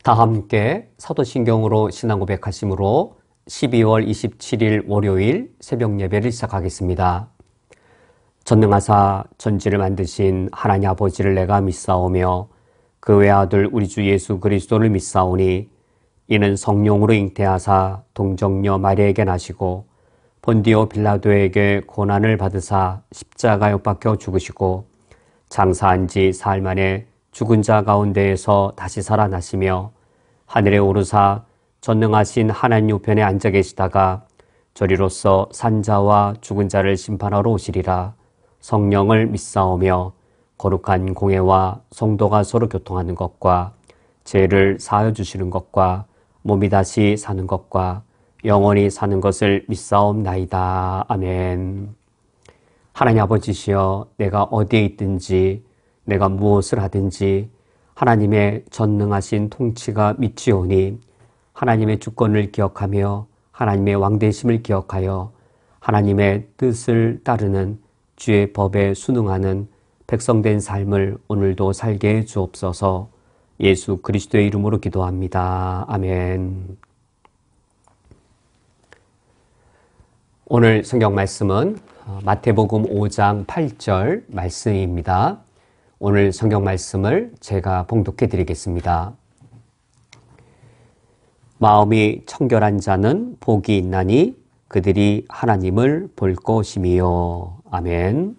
다 함께 사도신경으로 신앙 고백하심으로 12월 27일 월요일 새벽 예배를 시작하겠습니다. 전능하사 전지를 만드신 하나님 아버지를 내가 믿사오며 그 외아들 우리 주 예수 그리스도를 믿사오니 이는 성령으로 잉태하사 동정녀 마리아에게 나시고 본디오 빌라도에게 고난을 받으사 십자가에 못 박혀 죽으시고 장사한 지 사흘 만에 죽은 자 가운데에서 다시 살아나시며 하늘에 오르사 전능하신 하나님 우편에 앉아 계시다가 저리로서 산자와 죽은 자를 심판하러 오시리라. 성령을 믿사오며 거룩한 공회와 성도가 서로 교통하는 것과 죄를 사하여 주시는 것과 몸이 다시 사는 것과 영원히 사는 것을 믿사옵나이다. 아멘. 하나님 아버지시여, 내가 어디에 있든지 내가 무엇을 하든지 하나님의 전능하신 통치가 믿지오니 하나님의 주권을 기억하며 하나님의 왕되심을 기억하여 하나님의 뜻을 따르는 주의 법에 순응하는 백성된 삶을 오늘도 살게 해 주옵소서. 예수 그리스도의 이름으로 기도합니다. 아멘. 오늘 성경 말씀은 마태복음 5장 8절 말씀입니다. 오늘 성경 말씀을 제가 봉독해 드리겠습니다. 마음이 청결한 자는 복이 있나니 그들이 하나님을 볼 것임이요. 아멘.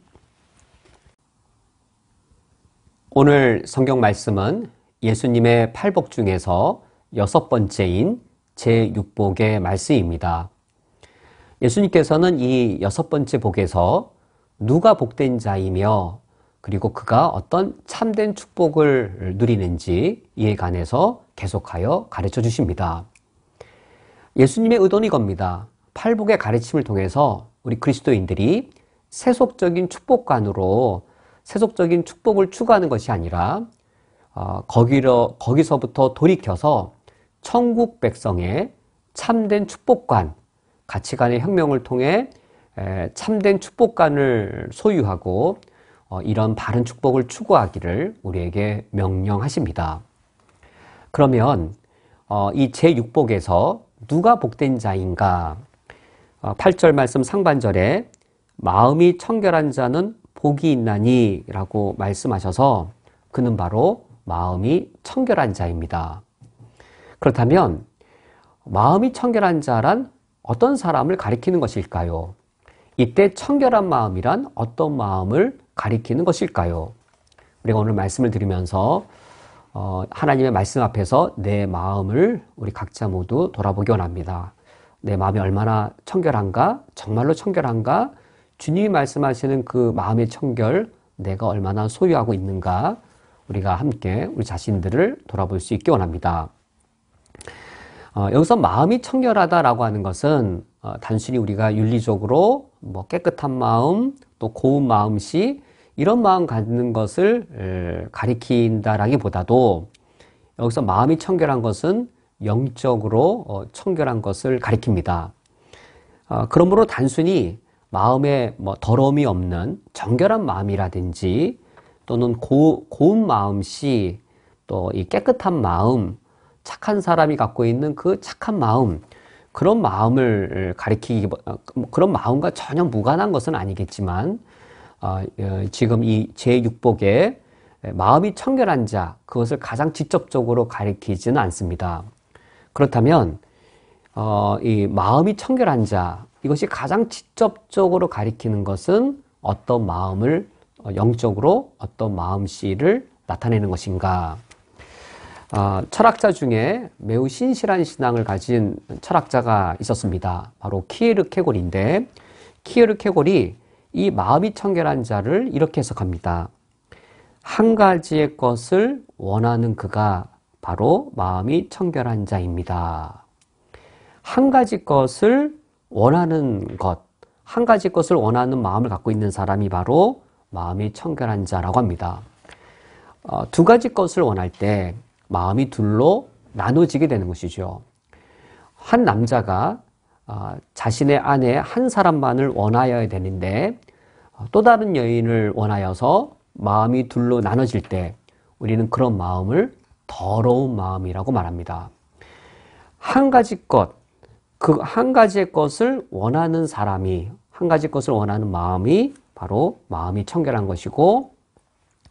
오늘 성경 말씀은 예수님의 팔복 중에서 6번째인 제6복의 말씀입니다. 예수님께서는 이 6번째 복에서 누가 복된 자이며 그리고 그가 어떤 참된 축복을 누리는지 이에 관해서 계속하여 가르쳐 주십니다. 예수님의 의도는 이겁니다. 팔복의 가르침을 통해서 우리 그리스도인들이 세속적인 축복관으로 세속적인 축복을 추구하는 것이 아니라 거기서부터 돌이켜서 천국 백성의 참된 축복관, 가치관의 혁명을 통해 참된 축복관을 소유하고 이런 바른 축복을 추구하기를 우리에게 명령하십니다. 그러면 이 제6복에서 누가 복된 자인가? 8절 말씀 상반절에 마음이 청결한 자는 복이 있나니 라고 말씀하셔서 그는 바로 마음이 청결한 자입니다. 그렇다면 마음이 청결한 자란 어떤 사람을 가리키는 것일까요? 이때 청결한 마음이란 어떤 마음을 가리키는 것일까요? 우리가 오늘 말씀을 들으면서 하나님의 말씀 앞에서 내 마음을 우리 각자 모두 돌아보기 원합니다. 내 마음이 얼마나 청결한가? 정말로 청결한가? 주님이 말씀하시는 그 마음의 청결, 내가 얼마나 소유하고 있는가? 우리가 함께 우리 자신들을 돌아볼 수 있기 원합니다. 여기서 마음이 청결하다라고 하는 것은 단순히 우리가 윤리적으로 깨끗한 마음, 또 고운 마음씨 이런 마음 갖는 것을 가리킨다라기보다도 여기서 마음이 청결한 것은 영적으로 청결한 것을 가리킵니다. 그러므로 단순히 마음에 더러움이 없는 정결한 마음이라든지 또는 고운 마음씨 또 이 깨끗한 마음, 착한 사람이 갖고 있는 그 착한 마음, 그런 마음을 그런 마음과 전혀 무관한 것은 아니겠지만 지금 이 제6복에 마음이 청결한 자, 그것을 가장 직접적으로 가리키지는 않습니다. 그렇다면 이 마음이 청결한 자, 이것이 가장 직접적으로 가리키는 것은 어떤 마음을 영적으로 어떤 마음씨를 나타내는 것인가? 철학자 중에 매우 신실한 신앙을 가진 철학자가 있었습니다. 바로 키에르케골인데 키에르케골이 이 마음이 청결한 자를 이렇게 해석합니다. 한 가지의 것을 원하는 그가 바로 마음이 청결한 자입니다. 한 가지 것을 원하는 것, 한 가지 것을 원하는 마음을 갖고 있는 사람이 바로 마음이 청결한 자라고 합니다. 두 가지 것을 원할 때 마음이 둘로 나눠지게 되는 것이죠. 한 남자가 자신의 아내 한 사람만을 원하여야 되는데 또 다른 여인을 원하여서 마음이 둘로 나눠질 때 우리는 그런 마음을 더러운 마음이라고 말합니다. 한 가지 것, 그 한 가지의 것을 원하는 사람이, 한 가지 것을 원하는 마음이 바로 마음이 청결한 것이고,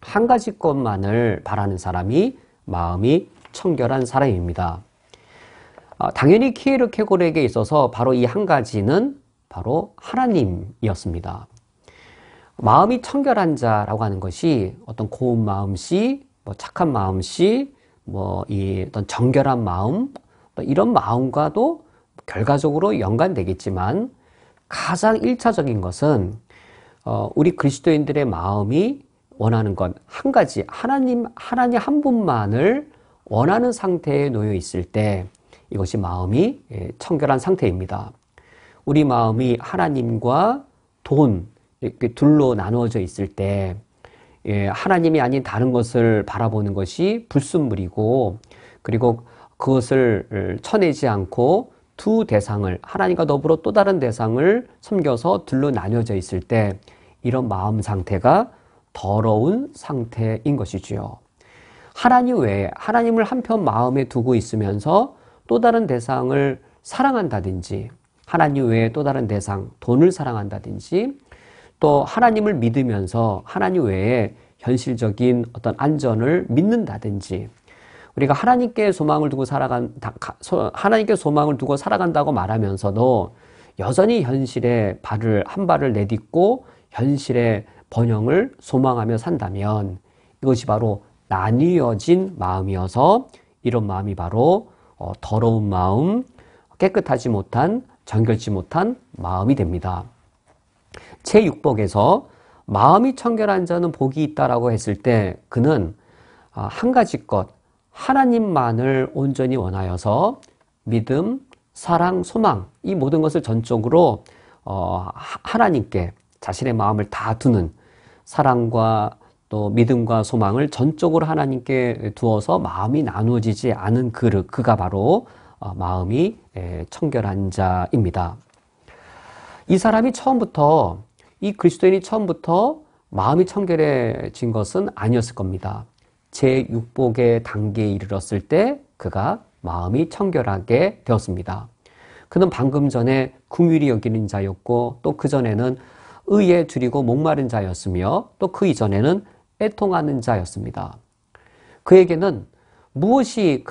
한 가지 것만을 바라는 사람이 마음이 청결한 사람입니다. 당연히 키에르케고르에게 있어서 바로 이 한 가지는 바로 하나님이었습니다. 마음이 청결한 자라고 하는 것이 어떤 고운 마음씨, 착한 마음씨, 이 어떤 정결한 마음, 이런 마음과도 결과적으로 연관되겠지만 가장 1차적인 것은 우리 그리스도인들의 마음이 원하는 건 한 가지, 하나님 한 분만을 원하는 상태에 놓여 있을 때 이것이 마음이 청결한 상태입니다. 우리 마음이 하나님과 돈, 이렇게 둘로 나누어져 있을 때 하나님이 아닌 다른 것을 바라보는 것이 불순물이고, 그리고 그것을 쳐내지 않고 두 대상을, 하나님과 더불어 또 다른 대상을 섬겨서 둘로 나뉘어져 있을 때 이런 마음 상태가 더러운 상태인 것이지요. 하나님 외에, 하나님을 한편 마음에 두고 있으면서 또 다른 대상을 사랑한다든지, 하나님 외에 또 다른 대상, 돈을 사랑한다든지, 또 하나님을 믿으면서 하나님 외에 현실적인 어떤 안전을 믿는다든지, 우리가 하나님께 소망을 두고 살아간다고 말하면서도 여전히 현실에 한 발을 내딛고 현실의 번영을 소망하며 산다면 이것이 바로 나뉘어진 마음이어서 이런 마음이 바로 더러운 마음, 깨끗하지 못한, 정결치 못한 마음이 됩니다. 제6복에서 마음이 청결한 자는 복이 있다라고 했을 때 그는 한 가지 것, 하나님만을 온전히 원하여서 믿음, 사랑, 소망, 이 모든 것을 전적으로 하나님께 자신의 마음을 다 두는, 사랑과 또 믿음과 소망을 전적으로 하나님께 두어서 마음이 나누어지지 않은 그가 바로 마음이 청결한 자입니다. 이 사람이 처음부터, 이 그리스도인이 처음부터 마음이 청결해진 것은 아니었을 겁니다. 제6복의 단계에 이르렀을 때 그가 마음이 청결하게 되었습니다. 그는 방금 전에 긍휼히 여기는 자였고, 또 그전에는 의에 줄이고 목마른 자였으며, 또 그 이전에는 애통하는 자였습니다. 그에게는 무엇이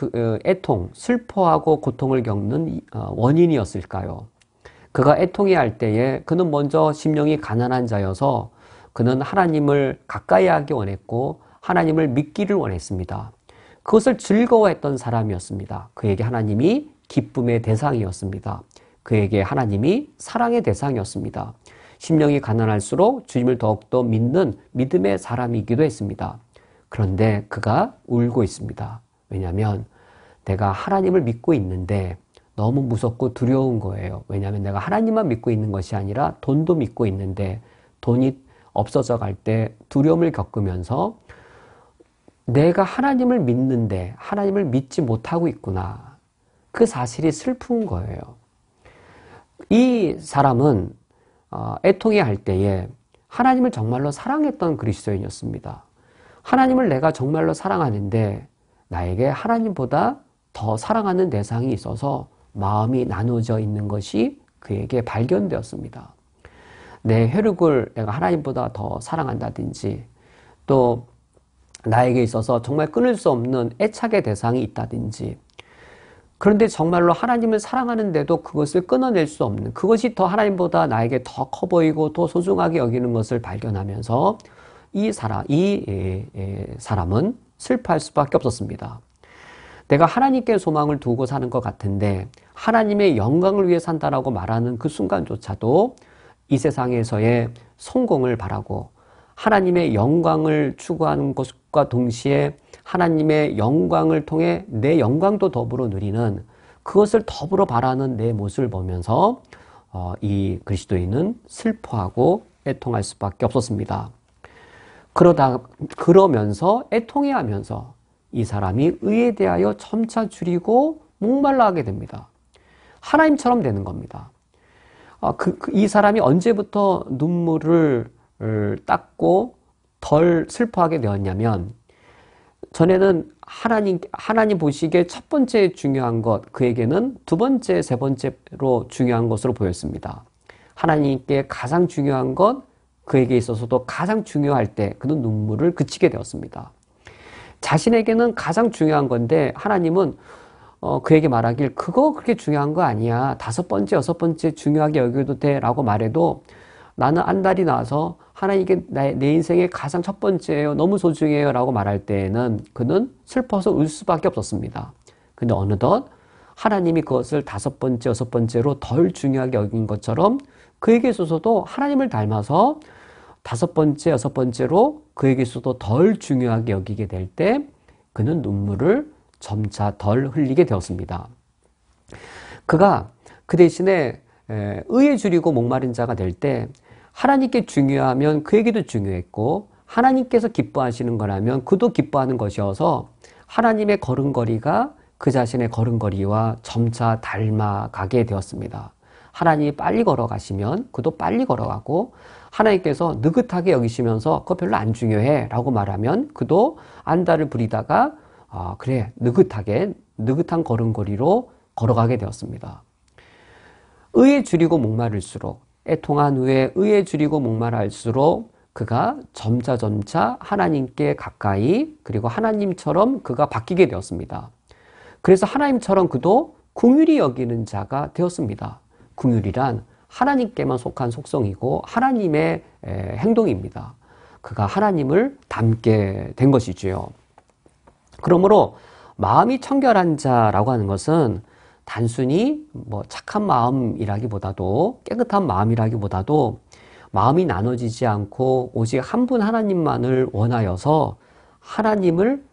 애통, 슬퍼하고 고통을 겪는 원인이었을까요? 그가 애통해할 때에 그는 먼저 심령이 가난한 자여서 그는 하나님을 가까이 하기 원했고 하나님을 믿기를 원했습니다. 그것을 즐거워했던 사람이었습니다. 그에게 하나님이 기쁨의 대상이었습니다. 그에게 하나님이 사랑의 대상이었습니다. 심령이 가난할수록 주님을 더욱더 믿는 믿음의 사람이기도 했습니다. 그런데 그가 울고 있습니다. 왜냐하면 내가 하나님을 믿고 있는데 너무 무섭고 두려운 거예요. 왜냐하면 내가 하나님만 믿고 있는 것이 아니라 돈도 믿고 있는데 돈이 없어져 갈 때 두려움을 겪으면서 내가 하나님을 믿는데 하나님을 믿지 못하고 있구나. 그 사실이 슬픈 거예요. 이 사람은 애통해 할 때에 하나님을 정말로 사랑했던 그리스도인이었습니다. 하나님을 내가 정말로 사랑하는데 나에게 하나님보다 더 사랑하는 대상이 있어서 마음이 나누어져 있는 것이 그에게 발견되었습니다. 내 혈육을 내가 하나님보다 더 사랑한다든지, 또 나에게 있어서 정말 끊을 수 없는 애착의 대상이 있다든지, 그런데 정말로 하나님을 사랑하는데도 그것을 끊어낼 수 없는, 그것이 더 하나님보다 나에게 더 커 보이고 더 소중하게 여기는 것을 발견하면서 이 사람은 슬퍼할 수밖에 없었습니다. 내가 하나님께 소망을 두고 사는 것 같은데 하나님의 영광을 위해 산다라고 말하는 그 순간조차도 이 세상에서의 성공을 바라고 하나님의 영광을 추구하는 것과 동시에 하나님의 영광을 통해 내 영광도 더불어 누리는, 그것을 더불어 바라는 내 모습을 보면서 이 그리스도인은 슬퍼하고 애통할 수밖에 없었습니다. 그러면서 애통해하면서 이 사람이 의에 대하여 점차 줄이고 목말라 하게 됩니다. 하나님처럼 되는 겁니다. 이 사람이 언제부터 눈물을 닦고 덜 슬퍼하게 되었냐면 전에는 하나님 보시기에 첫 번째 중요한 것, 그에게는 두 번째, 세 번째로 중요한 것으로 보였습니다. 하나님께 가장 중요한 것, 그에게 있어서도 가장 중요할 때 그는 눈물을 그치게 되었습니다. 자신에게는 가장 중요한 건데 하나님은 그에게 말하길 그거 그렇게 중요한 거 아니야. 다섯 번째, 여섯 번째 중요하게 여겨도 돼 라고 말해도 나는 안달이 나서 하나님께 내 인생의 가장 첫 번째예요. 너무 소중해요 라고 말할 때에는 그는 슬퍼서 울 수밖에 없었습니다. 근데 어느덧 하나님이 그것을 다섯 번째, 여섯 번째로 덜 중요하게 여긴 것처럼 그에게 있어서도 하나님을 닮아서 다섯 번째, 여섯 번째로 그에게 있어도 덜 중요하게 여기게 될 때 그는 눈물을 점차 덜 흘리게 되었습니다. 그가 그 대신에 의에 줄이고 목마른 자가 될 때 하나님께 중요하면 그에게도 중요했고 하나님께서 기뻐하시는 거라면 그도 기뻐하는 것이어서 하나님의 걸음걸이가 그 자신의 걸음걸이와 점차 닮아가게 되었습니다. 하나님이 빨리 걸어가시면 그도 빨리 걸어가고 하나님께서 느긋하게 여기시면서 그거 별로 안 중요해 라고 말하면 그도 안달을 부리다가 그래 느긋한 걸음걸이로 걸어가게 되었습니다. 의에 줄이고 목마를수록 애통한 후에 의에 줄이고 목마를수록 그가 점차 하나님께 가까이 그리고 하나님처럼 그가 바뀌게 되었습니다. 그래서 하나님처럼 그도 긍휼히 여기는 자가 되었습니다. 긍휼이란 하나님께만 속한 속성이고 하나님의 행동입니다. 그가 하나님을 닮게 된 것이지요. 그러므로 마음이 청결한 자라고 하는 것은 단순히 착한 마음이라기보다도 깨끗한 마음이라기보다도 마음이 나눠지지 않고 오직 한 분 하나님만을 원하여서 하나님을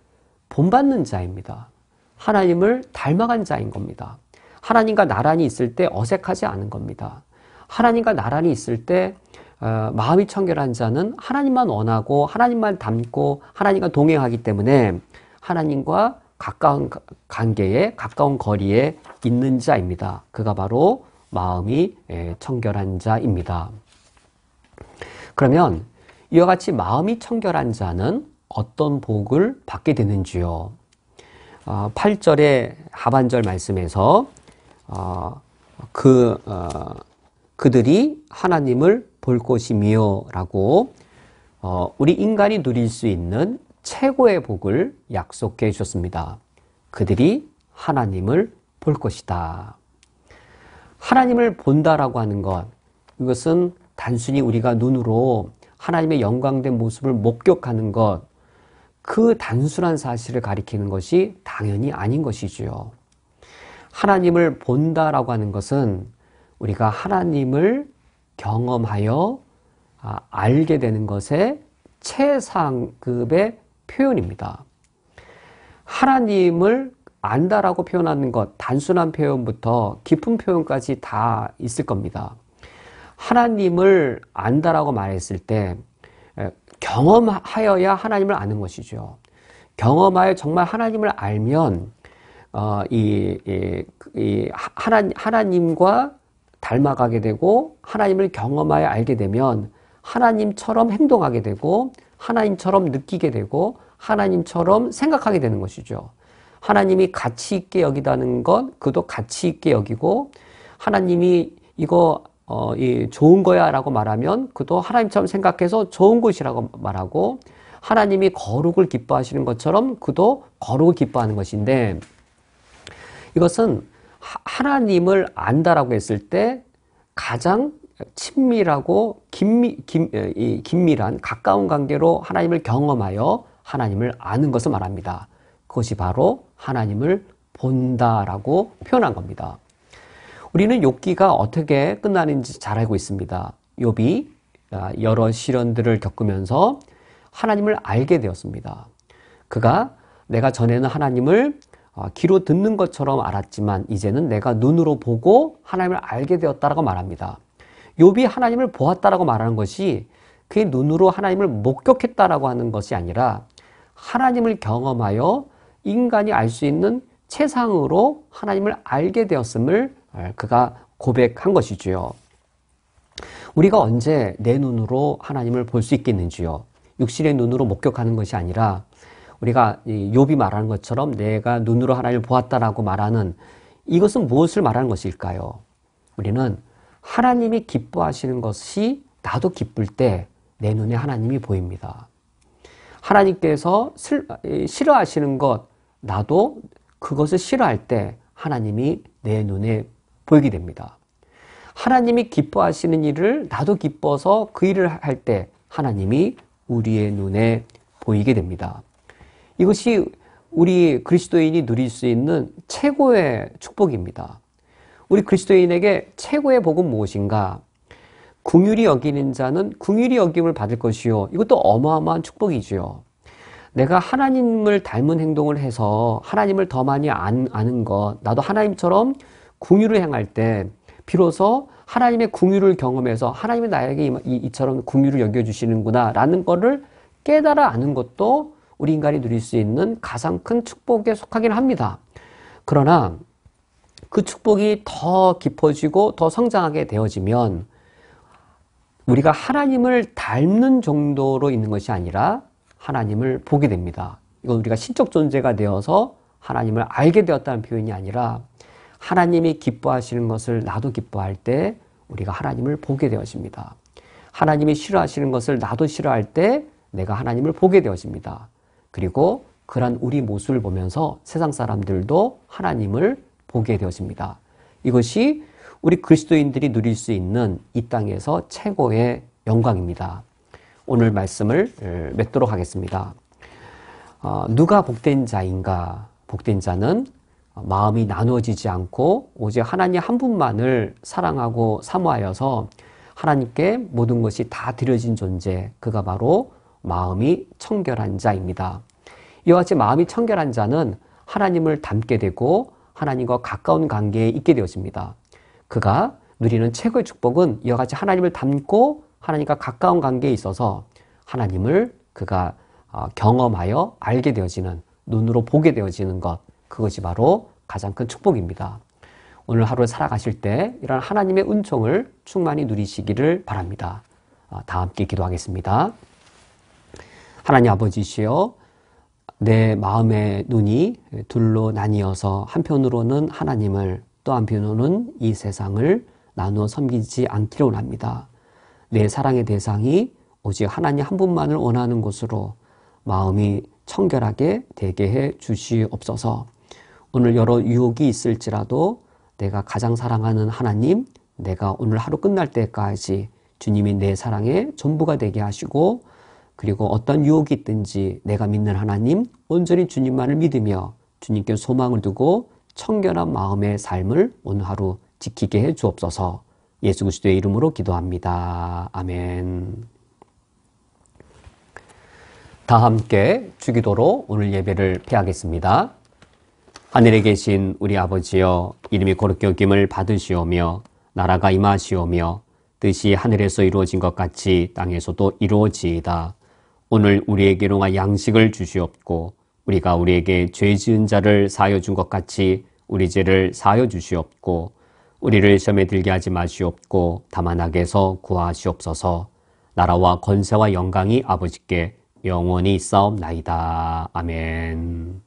본받는 자입니다. 하나님을 닮아간 자인 겁니다. 하나님과 나란히 있을 때 어색하지 않은 겁니다. 하나님과 나란히 있을 때 마음이 청결한 자는 하나님만 원하고 하나님만 닮고 하나님과 동행하기 때문에 하나님과 가까운 관계에 가까운 거리에 있는 자입니다. 그가 바로 마음이 청결한 자입니다. 그러면 이와 같이 마음이 청결한 자는 어떤 복을 받게 되는지요? 8절의 하반절 말씀에서 그들이 하나님을 볼 것이며 라고 우리 인간이 누릴 수 있는 최고의 복을 약속해 주셨습니다. 그들이 하나님을 볼 것이다. 하나님을 본다라고 하는 것, 이것은 단순히 우리가 눈으로 하나님의 영광된 모습을 목격하는 것, 그 단순한 사실을 가리키는 것이 당연히 아닌 것이지요. 하나님을 본다라고 하는 것은 우리가 하나님을 경험하여 알게 되는 것의 최상급의 표현입니다. 하나님을 안다라고 표현하는 것, 단순한 표현부터 깊은 표현까지 다 있을 겁니다. 하나님을 안다라고 말했을 때 경험하여야 하나님을 아는 것이죠. 경험하여 정말 하나님을 알면 하나님과 닮아가게 되고 하나님을 경험하여 알게 되면 하나님처럼 행동하게 되고 하나님처럼 느끼게 되고 하나님처럼 생각하게 되는 것이죠. 하나님이 가치 있게 여기다는 것, 그도 가치 있게 여기고 하나님이 이거 좋은 거야 라고 말하면 그도 하나님처럼 생각해서 좋은 것이라고 말하고 하나님이 거룩을 기뻐하시는 것처럼 그도 거룩을 기뻐하는 것인데 이것은 하나님을 안다라고 했을 때 가장 친밀하고 긴밀한 가까운 관계로 하나님을 경험하여 하나님을 아는 것을 말합니다. 그것이 바로 하나님을 본다라고 표현한 겁니다. 우리는 욥기가 어떻게 끝나는지 잘 알고 있습니다. 욥이 여러 시련들을 겪으면서 하나님을 알게 되었습니다. 그가 내가 전에는 하나님을 귀로 듣는 것처럼 알았지만 이제는 내가 눈으로 보고 하나님을 알게 되었다라고 말합니다. 욥이 하나님을 보았다라고 말하는 것이 그의 눈으로 하나님을 목격했다라고 하는 것이 아니라 하나님을 경험하여 인간이 알 수 있는 최상으로 하나님을 알게 되었음을 그가 고백한 것이지요. 우리가 언제 내 눈으로 하나님을 볼 수 있겠는지요? 육신의 눈으로 목격하는 것이 아니라 우리가 욥이 말하는 것처럼 내가 눈으로 하나님을 보았다라고 말하는 이것은 무엇을 말하는 것일까요? 우리는 하나님이 기뻐하시는 것이 나도 기쁠 때 내 눈에 하나님이 보입니다. 하나님께서 싫어하시는 것, 나도 그것을 싫어할 때 하나님이 내 눈에 보이게 됩니다. 하나님이 기뻐하시는 일을 나도 기뻐서 그 일을 할 때 하나님이 우리의 눈에 보이게 됩니다. 이것이 우리 그리스도인이 누릴 수 있는 최고의 축복입니다. 우리 그리스도인에게 최고의 복은 무엇인가? 긍휼히 여기는 자는 긍휼히 여김을 받을 것이요. 이것도 어마어마한 축복이지요. 내가 하나님을 닮은 행동을 해서 하나님을 더 많이 아는 것, 나도 하나님처럼 긍휼을 행할 때 비로소 하나님의 긍휼을 경험해서 하나님이 나에게 이처럼 긍휼을 여겨주시는구나 라는 것을 깨달아 아는 것도 우리 인간이 누릴 수 있는 가장 큰 축복에 속하긴 합니다. 그러나 그 축복이 더 깊어지고 더 성장하게 되어지면 우리가 하나님을 닮는 정도로 있는 것이 아니라 하나님을 보게 됩니다. 이건 우리가 신적 존재가 되어서 하나님을 알게 되었다는 표현이 아니라 하나님이 기뻐하시는 것을 나도 기뻐할 때 우리가 하나님을 보게 되어집니다. 하나님이 싫어하시는 것을 나도 싫어할 때 내가 하나님을 보게 되어집니다. 그리고 그런 우리 모습을 보면서 세상 사람들도 하나님을 보게 되어집니다. 이것이 우리 그리스도인들이 누릴 수 있는 이 땅에서 최고의 영광입니다. 오늘 말씀을 맺도록 하겠습니다. 누가 복된 자인가? 복된 자는 마음이 나누어지지 않고 오직 하나님 한 분만을 사랑하고 사모하여서 하나님께 모든 것이 다 드려진 존재, 그가 바로 마음이 청결한 자입니다. 이와 같이 마음이 청결한 자는 하나님을 닮게 되고 하나님과 가까운 관계에 있게 되어집니다. 그가 누리는 최고의 축복은 이와 같이 하나님을 닮고 하나님과 가까운 관계에 있어서 하나님을 그가 경험하여 알게 되어지는, 눈으로 보게 되어지는 것, 그것이 바로 가장 큰 축복입니다. 오늘 하루 살아가실 때 이런 하나님의 은총을 충만히 누리시기를 바랍니다. 다 함께 기도하겠습니다. 하나님 아버지시여, 내 마음의 눈이 둘로 나뉘어서 한편으로는 하나님을, 또 한편으로는 이 세상을 나누어 섬기지 않기를 원합니다. 내 사랑의 대상이 오직 하나님 한 분만을 원하는 곳으로 마음이 청결하게 되게 해 주시옵소서. 오늘 여러 유혹이 있을지라도 내가 가장 사랑하는 하나님, 내가 오늘 하루 끝날 때까지 주님이 내 사랑의 전부가 되게 하시고, 그리고 어떤 유혹이 있든지 내가 믿는 하나님, 온전히 주님만을 믿으며 주님께 소망을 두고 청결한 마음의 삶을 오늘 하루 지키게 해 주옵소서. 예수 그리스도의 이름으로 기도합니다. 아멘. 다 함께 주기도로 오늘 예배를 폐하겠습니다. 하늘에 계신 우리 아버지여, 이름이 거룩히 여김을 받으시오며 나라가 임하시오며 뜻이 하늘에서 이루어진 것 같이 땅에서도 이루어지이다. 오늘 우리에게 일용할 양식을 주시옵고 우리가 우리에게 죄 지은 자를 사하여 준 것 같이 우리 죄를 사하여 주시옵고 우리를 시험에 들게 하지 마시옵고 다만 악에서 구하시옵소서. 나라와 권세와 영광이 아버지께 영원히 있사옵나이다. 아멘.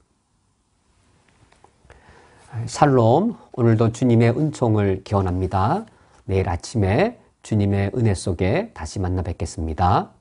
샬롬, 오늘도 주님의 은총을 기원합니다. 내일 아침에 주님의 은혜 속에 다시 만나 뵙겠습니다.